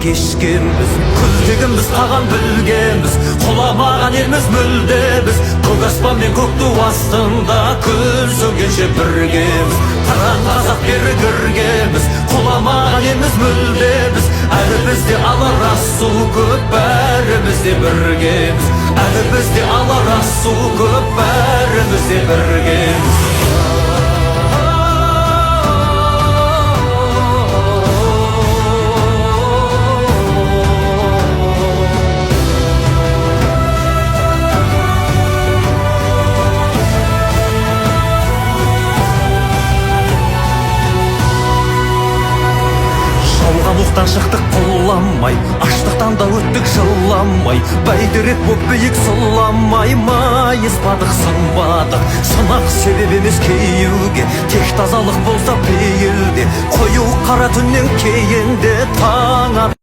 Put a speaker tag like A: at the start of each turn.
A: кешкенбіз, күздегіміз таған білгенбіз, құламаған елміз мүлдеміз. Көк аспан мен көк ту астында күн сөнгенше біргеміз. Таран қазақ бері кіргенбіз, құламаған елміз мүлдеміз. Әлі бізде алар асу көп, бәріміз де біргеміз. Әлі бізде алар асу көп, бәріміз де біргеміз. Мұқтан шықтық құламай, аштықтан да өттік жыламай, бәйдірек боп биік сұламай, майыспадық сынбадық. Сынақ себеп емес кейеуге, тек тазалық болса пейілде, қою қара түннен кейінде таң